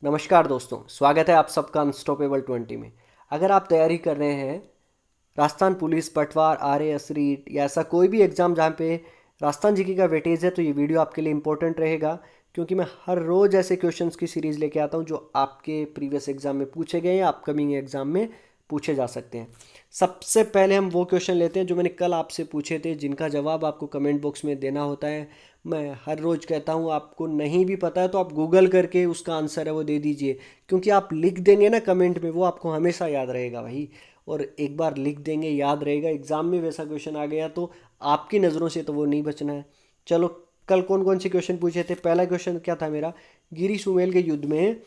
नमस्कार दोस्तों, स्वागत है आप सबका अनस्टॉपेबल 20 में। अगर आप तैयारी कर रहे हैं राजस्थान पुलिस, पटवार, आरएएस, रीट या ऐसा कोई भी एग्ज़ाम जहाँ पे राजस्थान जीके का वेटेज है, तो ये वीडियो आपके लिए इंपॉर्टेंट रहेगा, क्योंकि मैं हर रोज़ ऐसे क्वेश्चंस की सीरीज़ लेके आता हूँ जो आपके प्रीवियस एग्ज़ाम में पूछे गए या अपकमिंग एग्ज़ाम में पूछे जा सकते हैं। सबसे पहले हम वो क्वेश्चन लेते हैं जो मैंने कल आपसे पूछे थे, जिनका जवाब आपको कमेंट बॉक्स में देना होता है। मैं हर रोज़ कहता हूँ, आपको नहीं भी पता है तो आप गूगल करके उसका आंसर है वो दे दीजिए, क्योंकि आप लिख देंगे ना कमेंट में, वो आपको हमेशा याद रहेगा भाई। और एक बार लिख देंगे, याद रहेगा, एग्ज़ाम में वैसा क्वेश्चन आ गया तो आपकी नज़रों से तो वो नहीं बचना है। चलो, कल कौन कौन से क्वेश्चन पूछे थे। पहला क्वेश्चन क्या था मेरा, गिरी सुमेल के युद्ध में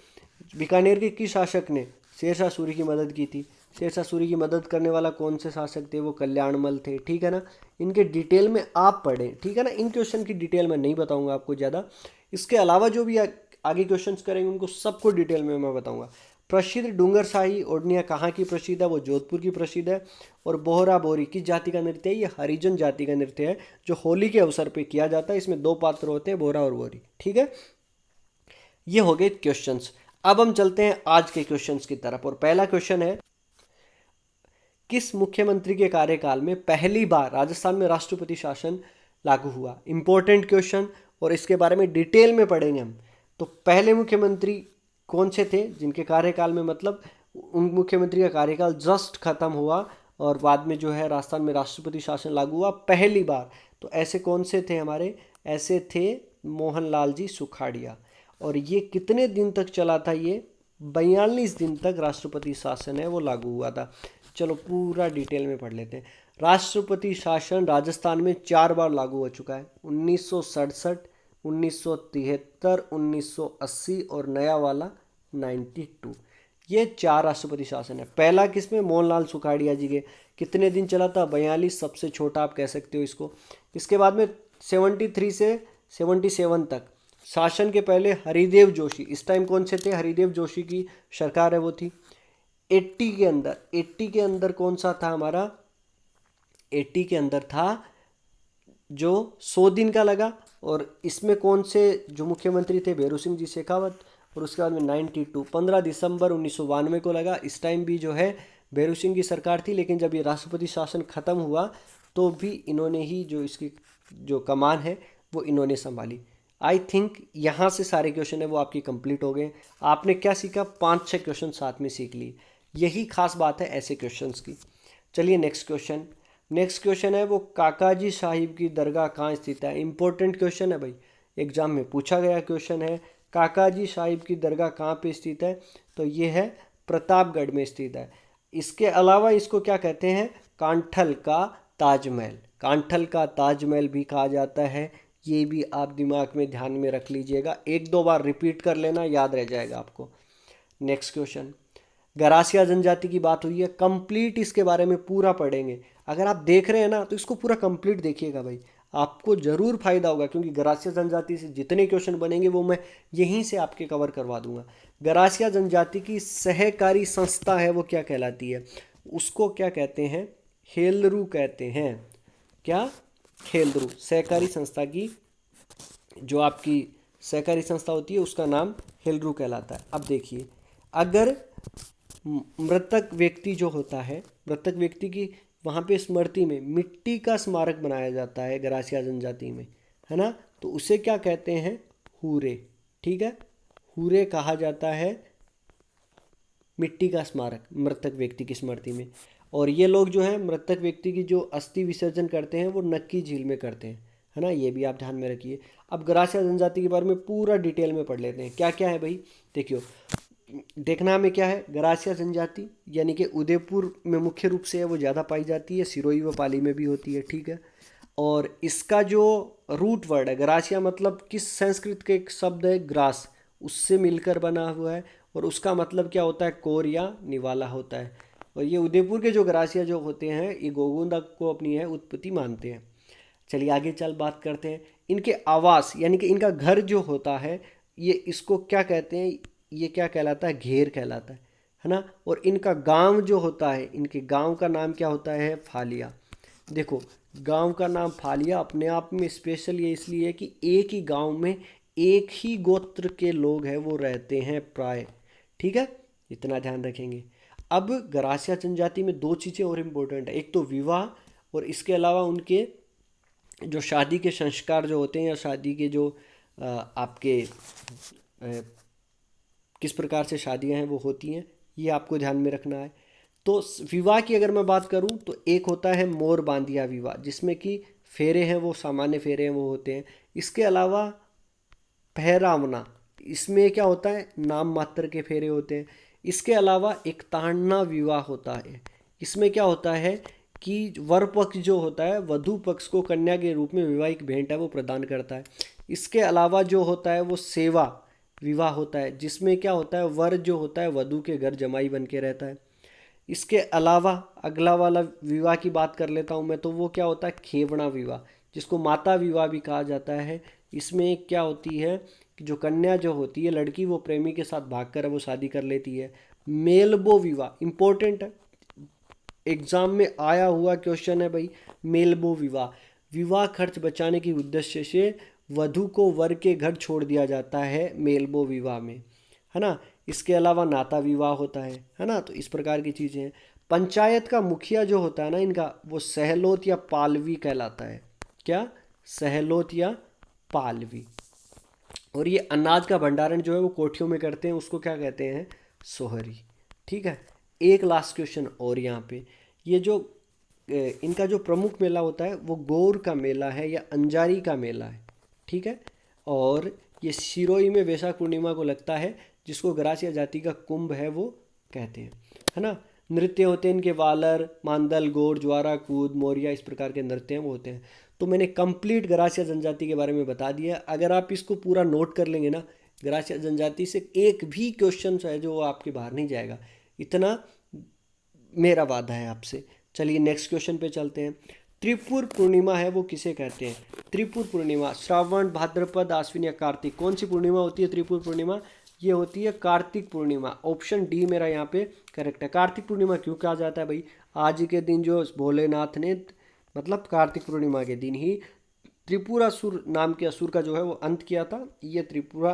बीकानेर के किस शासक ने शेरशाह सूरी की मदद की थी। शेरशाह सूरी की मदद करने वाला कौन से शासक थे, वो कल्याणमल थे, ठीक है ना। इनके डिटेल में आप पढ़ें, ठीक है ना। इन क्वेश्चन की डिटेल में नहीं बताऊंगा आपको ज़्यादा। इसके अलावा जो भी आगे क्वेश्चंस करेंगे उनको सबको डिटेल में मैं बताऊंगा। प्रसिद्ध डूंगरशाही ओढ़नियाँ कहाँ की प्रसिद्ध है, वो जोधपुर की प्रसिद्ध है। और बोहरा बोरी किस जाति का नृत्य है, ये हरिजन जाति का नृत्य है, जो होली के अवसर पर किया जाता है। इसमें दो पात्र होते हैं, बोहरा और बोरी, ठीक है। ये हो गए क्वेश्चंस। अब हम चलते हैं आज के क्वेश्चंस की तरफ, और पहला क्वेश्चन है, किस मुख्यमंत्री के कार्यकाल में पहली बार राजस्थान में राष्ट्रपति शासन लागू हुआ। इंपॉर्टेंट क्वेश्चन, और इसके बारे में डिटेल में पढ़ेंगे हम। तो पहले मुख्यमंत्री कौन से थे जिनके कार्यकाल में, मतलब उन मुख्यमंत्री का कार्यकाल जस्ट खत्म हुआ और बाद में जो है राजस्थान में राष्ट्रपति शासन लागू हुआ पहली बार। तो ऐसे कौन से थे हमारे, ऐसे थे मोहनलाल जी सुखाड़िया। और ये कितने दिन तक चला था, ये 42 दिन तक राष्ट्रपति शासन है वो लागू हुआ था। चलो पूरा डिटेल में पढ़ लेते हैं। राष्ट्रपति शासन राजस्थान में 4 बार लागू हो चुका है, 1967, 1973, 1980 और नया वाला 92। ये 4 राष्ट्रपति शासन है। पहला किसमें, मोहनलाल सुखाड़िया जी के, कितने दिन चला था, 42, सबसे छोटा आप कह सकते हो इसको। इसके बाद में 73 से 77 तक शासन के पहले हरिदेव जोशी, इस टाइम कौन से थे, हरिदेव जोशी की सरकार है वो थी। 80 के अंदर कौन सा था हमारा, 80 के अंदर था जो 100 दिन का लगा। और इसमें कौन से जो मुख्यमंत्री थे, भैरू सिंह जी शेखावत। और उसके बाद में 92, 15 दिसंबर 1992 को लगा। इस टाइम भी जो है भैरू सिंह की सरकार थी, लेकिन जब ये राष्ट्रपति शासन खत्म हुआ तो भी इन्होंने ही जो इसकी जो कमान है वो इन्होंने संभाली। आई थिंक यहाँ से सारे क्वेश्चन है वो आपकी कंप्लीट हो गए। आपने क्या सीखा, 5-6 क्वेश्चन साथ में सीख लिए। यही खास बात है ऐसे क्वेश्चंस की। चलिए नेक्स्ट क्वेश्चन। नेक्स्ट क्वेश्चन है, वो काकाजी साहिब की दरगाह कहाँ स्थित है। इंपॉर्टेंट क्वेश्चन है भाई, एग्जाम में पूछा गया क्वेश्चन है। काकाजी साहिब की दरगाह कहाँ पे स्थित है, तो ये है प्रतापगढ़ में स्थित है। इसके अलावा इसको क्या कहते हैं, कांठल का ताजमहल। कांठल का ताजमहल भी कहा जाता है। ये भी आप दिमाग में ध्यान में रख लीजिएगा, 1-2 बार रिपीट कर लेना, याद रह जाएगा आपको। नेक्स्ट क्वेश्चन, गरासिया जनजाति की बात हुई है, कंप्लीट इसके बारे में पूरा पढ़ेंगे। अगर आप देख रहे हैं ना तो इसको पूरा कंप्लीट देखिएगा भाई, आपको ज़रूर फायदा होगा, क्योंकि गरासिया जनजाति से जितने क्वेश्चन बनेंगे वो मैं यहीं से आपके कवर करवा दूंगा। गरासिया जनजाति की सहकारी संस्था है वो क्या कहलाती है, उसको क्या कहते हैं, हेलरू कहते हैं। क्या, हेलरू। सहकारी संस्था की जो आपकी सहकारी संस्था होती है उसका नाम हेलरू कहलाता है। अब देखिए, अगर मृतक व्यक्ति जो होता है, मृतक व्यक्ति की वहाँ पे स्मृति में मिट्टी का स्मारक बनाया जाता है गरासिया जनजाति में, है ना, तो उसे क्या कहते हैं, हूरे, ठीक है। हूरे कहा जाता है मिट्टी का स्मारक मृतक व्यक्ति की स्मृति में। और ये लोग जो है मृतक व्यक्ति की जो अस्थि विसर्जन करते हैं वो नक्की झील में करते हैं, है ना, ये भी आप ध्यान में रखिए। अब गरासिया जनजाति के बारे में पूरा डिटेल में पढ़ लेते हैं, क्या क्या है भाई। देखियो, देखना में क्या है, गरासिया जनजाति यानी कि उदयपुर में मुख्य रूप से है वो ज़्यादा पाई जाती है, सिरोही व पाली में भी होती है, ठीक है। और इसका जो रूट वर्ड है गरासिया, मतलब किस संस्कृत के एक शब्द है ग्रास, उससे मिलकर बना हुआ है। और उसका मतलब क्या होता है, कोर या निवाला होता है। और ये उदयपुर के जो गरासिया जो होते हैं ये गोगुंदा को अपनी है उत्पत्ति मानते हैं। चलिए आगे चल बात करते हैं। इनके आवास यानी कि इनका घर जो होता है, ये इसको क्या कहते हैं, ये क्या कहलाता है, घेर कहलाता है ना। और इनका गांव जो होता है, इनके गांव का नाम क्या होता है, फालिया। देखो, गांव का नाम फालिया अपने आप में स्पेशल ये इसलिए है कि एक ही गांव में एक ही गोत्र के लोग हैं वो रहते हैं प्राय। ठीक है, इतना ध्यान रखेंगे। अब गरासिया जनजाति में दो चीज़ें और इम्पोर्टेंट है, एक तो विवाह और इसके अलावा उनके जो शादी के संस्कार जो होते हैं या शादी के जो आपके किस प्रकार से शादियां हैं वो होती हैं, ये आपको ध्यान में रखना है। तो विवाह की अगर मैं बात करूं तो एक होता है मोर बांधिया विवाह, जिसमें कि फेरे हैं वो सामान्य फेरे हैं वो होते हैं। इसके अलावा पहरावना, इसमें क्या होता है, नाम मात्र के फेरे होते हैं। इसके अलावा एक ताड़ना विवाह होता है, इसमें क्या होता है कि वर पक्ष जो होता है वधु पक्ष को कन्या के रूप में विवाहिक भेंट है वो प्रदान करता है। इसके अलावा जो होता है वो सेवा विवाह होता है, जिसमें क्या होता है वर जो होता है वधु के घर जमाई बन के रहता है। इसके अलावा अगला वाला विवाह की बात कर लेता हूँ मैं, तो वो क्या होता है खेवड़ा विवाह, जिसको माता विवाह भी कहा जाता है। इसमें क्या होती है कि जो कन्या जो होती है लड़की वो प्रेमी के साथ भागकर वो शादी कर लेती है। मेलबो विवाह इंपॉर्टेंट है, एग्जाम में आया हुआ क्वेश्चन है भाई। मेलबो विवाह, विवाह खर्च बचाने के उद्देश्य से वधु को वर के घर छोड़ दिया जाता है मेलबो विवाह में, है ना। इसके अलावा नाता विवाह होता है ना। तो इस प्रकार की चीज़ें हैं। पंचायत का मुखिया जो होता है ना इनका, वो सहलोत या पालवी कहलाता है। क्या, सहलोत या पालवी। और ये अनाज का भंडारण जो है वो कोठियों में करते हैं, उसको क्या कहते हैं, सोहरी। ठीक है, एक लास्ट क्वेश्चन और यहाँ पे, ये जो इनका जो प्रमुख मेला होता है वो गौर का मेला है या अंजारी का मेला है। ठीक है, और ये सिरोही में वैशाख पूर्णिमा को लगता है, जिसको गरासिया जाति का कुंभ है वो कहते हैं, है ना। नृत्य होते हैं इनके वालर, मांदल, गोर, ज्वारा, कूद, मोरिया, इस प्रकार के नृत्य हैं वो होते हैं। तो मैंने कंप्लीट गरासिया जनजाति के बारे में बता दिया। अगर आप इसको पूरा नोट कर लेंगे ना, गरासिया जनजाति से एक भी क्वेश्चन है जो आपके बाहर नहीं जाएगा, इतना मेरा वादा है आपसे। चलिए नेक्स्ट क्वेश्चन पे चलते हैं। त्रिपुर पूर्णिमा है वो किसे कहते हैं। त्रिपुर पूर्णिमा श्रावण, भाद्रपद, आश्विन या कार्तिक, कौन सी पूर्णिमा होती है त्रिपुर पूर्णिमा, ये होती है कार्तिक पूर्णिमा। ऑप्शन डी मेरा यहाँ पे करेक्ट है। कार्तिक पूर्णिमा क्यों कहा जाता है भाई, आज के दिन जो भोलेनाथ ने मतलब कार्तिक पूर्णिमा के दिन ही त्रिपुरासुर नाम के असुर का जो है वो अंत किया था, ये त्रिपुरा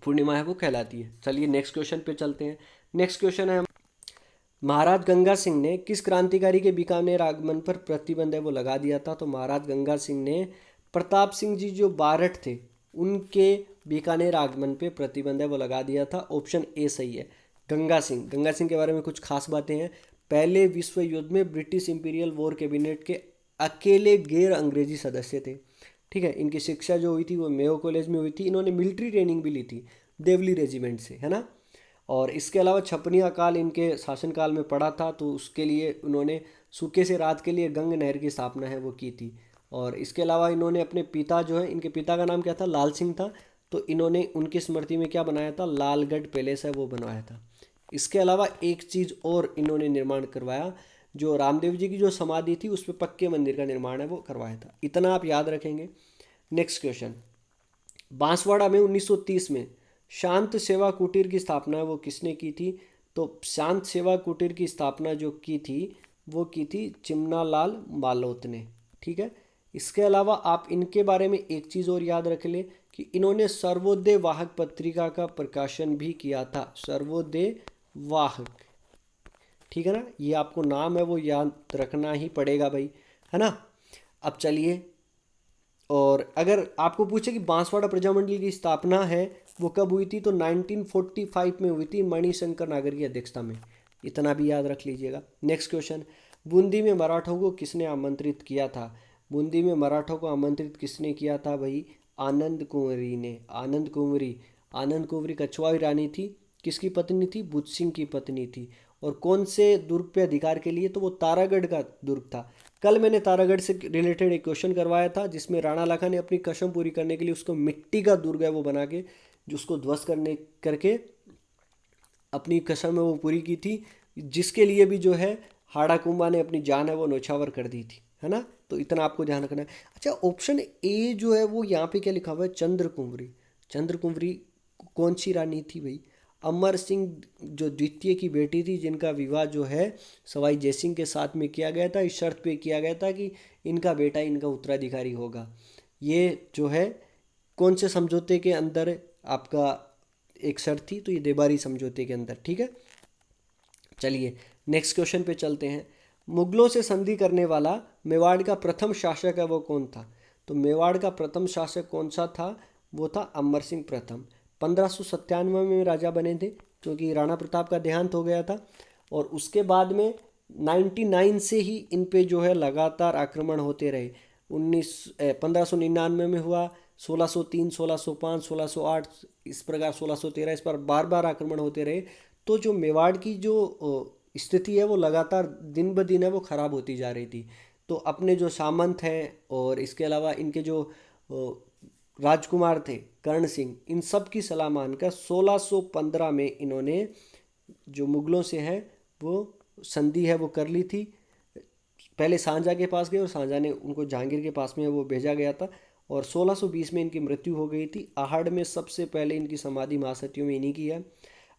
पूर्णिमा है वो कहलाती है। चलिए नेक्स्ट क्वेश्चन पे चलते हैं। नेक्स्ट क्वेश्चन है, महाराज गंगा सिंह ने किस क्रांतिकारी के बीकानेर आगमन पर प्रतिबंध है वो लगा दिया था। तो महाराज गंगा सिंह ने प्रताप सिंह जी जो बारठ थे उनके बीकानेर आगमन पे प्रतिबंध है वो लगा दिया था। ऑप्शन ए सही है। गंगा सिंह के बारे में कुछ खास बातें हैं। पहले विश्व युद्ध में ब्रिटिश इंपीरियल वॉर कैबिनेट के अकेले गैर अंग्रेजी सदस्य थे। ठीक है, इनकी शिक्षा जो हुई थी वो मेयो कॉलेज में हुई थी। इन्होंने मिलिट्री ट्रेनिंग भी ली थी देवली रेजिमेंट से, है ना। और इसके अलावा छपनिया काल इनके शासनकाल में पड़ा था, तो उसके लिए उन्होंने सूखे से राहत के लिए गंग नहर की स्थापना है वो की थी। और इसके अलावा इन्होंने अपने पिता जो है, इनके पिता का नाम क्या था, लाल सिंह था, तो इन्होंने उनकी स्मृति में क्या बनाया था, लालगढ़ पैलेस है वो बनवाया था। इसके अलावा एक चीज़ और इन्होंने निर्माण करवाया, जो रामदेव जी की जो समाधि थी उस पर पक्के मंदिर का निर्माण है वो करवाया था। इतना आप याद रखेंगे। नेक्स्ट क्वेश्चन, बांसवाड़ा में 1930 में शांत सेवा कुटीर की स्थापना वो किसने की थी। तो शांत सेवा कुटीर की स्थापना जो की थी वो की थी चिमनालाल बालोत ने। ठीक है, इसके अलावा आप इनके बारे में एक चीज़ और याद रख ले कि इन्होंने सर्वोदय वाहक पत्रिका का प्रकाशन भी किया था। सर्वोदय वाहक, ठीक है ना, ये आपको नाम है वो याद रखना ही पड़ेगा भाई, है ना। अब चलिए, और अगर आपको पूछे कि बांसवाड़ा प्रजामंडल की स्थापना है वो कब हुई थी, तो 1945 में हुई थी मणिशंकर नागर की अध्यक्षता में। इतना भी याद रख लीजिएगा। नेक्स्ट क्वेश्चन, बूंदी में मराठों को किसने आमंत्रित किया था। बूंदी में मराठों को आमंत्रित किसने किया था भाई, आनंद कुंवरी ने। आनंद कुंवरी कछवाई रानी थी, किसकी पत्नी थी, बुद्ध सिंह की पत्नी थी। और कौन से दुर्ग पे अधिकार के लिए, तो वो तारागढ़ का दुर्ग था। कल मैंने तारागढ़ से रिलेटेड एक क्वेश्चन करवाया था, जिसमें राणा लखा ने अपनी कसम पूरी करने के लिए उसको मिट्टी का दुर्ग है वो बना के जो उसको ध्वस्त करके अपनी कसम है वो पूरी की थी, जिसके लिए भी जो है हाड़ा कुंभा ने अपनी जान है वो न्यौछावर कर दी थी, है ना। तो इतना आपको ध्यान रखना है। अच्छा, ऑप्शन ए जो है वो यहाँ पे क्या लिखा हुआ है, चंद्र कुंवरी कौन सी रानी थी भाई, अमर सिंह जो द्वितीय की बेटी थी, जिनका विवाह जो है सवाई जयसिंह के साथ में किया गया था। इस शर्त पे किया गया था कि इनका बेटा इनका उत्तराधिकारी होगा। ये जो है कौन से समझौते के अंदर आपका एक शर्त थी, तो ये देबारी समझौते के अंदर, ठीक है। चलिए नेक्स्ट क्वेश्चन पे चलते हैं। मुगलों से संधि करने वाला मेवाड़ का प्रथम शासक है वो कौन था? तो मेवाड़ का प्रथम शासक कौन सा था? वो था अमर सिंह प्रथम। 1597 में राजा बने थे, क्योंकि राणा प्रताप का देहांत हो गया था। और उसके बाद में 99 से ही इन पे जो है लगातार आक्रमण होते रहे। 1599 में हुआ, 1603, 1605, 1608, इस प्रकार 1613, इस पर बार बार आक्रमण होते रहे। तो जो मेवाड़ की जो स्थिति है वो लगातार दिन ब दिन है वो ख़राब होती जा रही थी। तो अपने जो सामंत हैं और इसके अलावा इनके जो राजकुमार थे कर्ण सिंह, इन सब की सलाह मानकर 1615 में इन्होंने जो मुगलों से है वो संधि है वो कर ली थी। पहले शाहजहाँ के पास गए और शाहजहाँ ने उनको जहांगीर के पास में वो भेजा गया था। और 1620 में इनकी मृत्यु हो गई थी। आहड़ में सबसे पहले इनकी समाधि महासतियों में इन्हीं की है।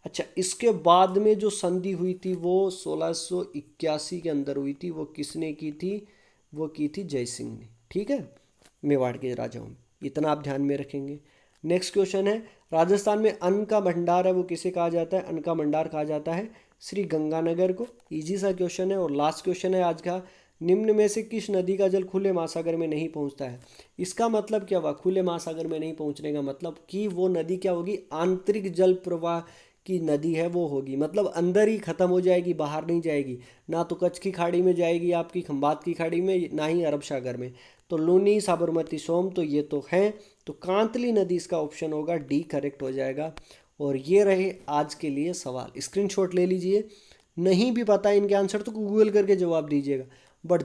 अच्छा, इसके बाद में जो संधि हुई थी वो 1681 के अंदर हुई थी। वो किसने की थी? वो की थी जय सिंह ने, ठीक है, मेवाड़ के राजाओं में। इतना आप ध्यान में रखेंगे। नेक्स्ट क्वेश्चन है, राजस्थान में अन्न का भंडार है वो किसे कहा जाता है? अन्न का भंडार कहा जाता है श्री गंगानगर को। इजी सा क्वेश्चन है। और लास्ट क्वेश्चन है आज का, निम्न में से किस नदी का जल खुले महासागर में नहीं पहुंचता है? इसका मतलब क्या हुआ? खुले महासागर में नहीं पहुंचने का मतलब कि वो नदी क्या होगी? आंतरिक जल प्रवाह की नदी है वो होगी, मतलब अंदर ही खत्म हो जाएगी, बाहर नहीं जाएगी। ना तो कच्छ की खाड़ी में जाएगी आपकी, खंबात की खाड़ी में, ना ही अरब सागर में। तो लूनी, साबरमती, सोम तो ये तो हैं। तो कांतली नदी इसका ऑप्शन होगा डी, करेक्ट हो जाएगा। और ये रहे आज के लिए सवाल। स्क्रीनशॉट ले लीजिए। नहीं भी पता इनके आंसर तो गूगल करके जवाब दीजिएगा, बट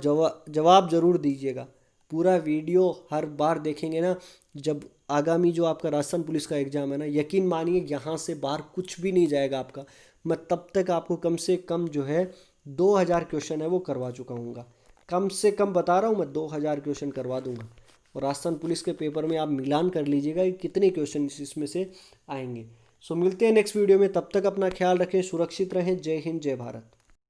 जवाब ज़रूर दीजिएगा। पूरा वीडियो हर बार देखेंगे ना, जब आगामी जो आपका राजस्थान पुलिस का एग्ज़ाम है ना, यकीन मानिए यहाँ से बाहर कुछ भी नहीं जाएगा आपका। मैं तब तक आपको कम से कम जो है 2000 क्वेश्चन है वो करवा चुका हूँगा। कम से कम बता रहा हूँ मैं, 2000 क्वेश्चन करवा दूंगा। और राजस्थान पुलिस के पेपर में आप मिलान कर लीजिएगा कि कितने क्वेश्चन इसमें से आएंगे। सो मिलते हैं नेक्स्ट वीडियो में, तब तक अपना ख्याल रखें, सुरक्षित रहें। जय हिंद, जय भारत।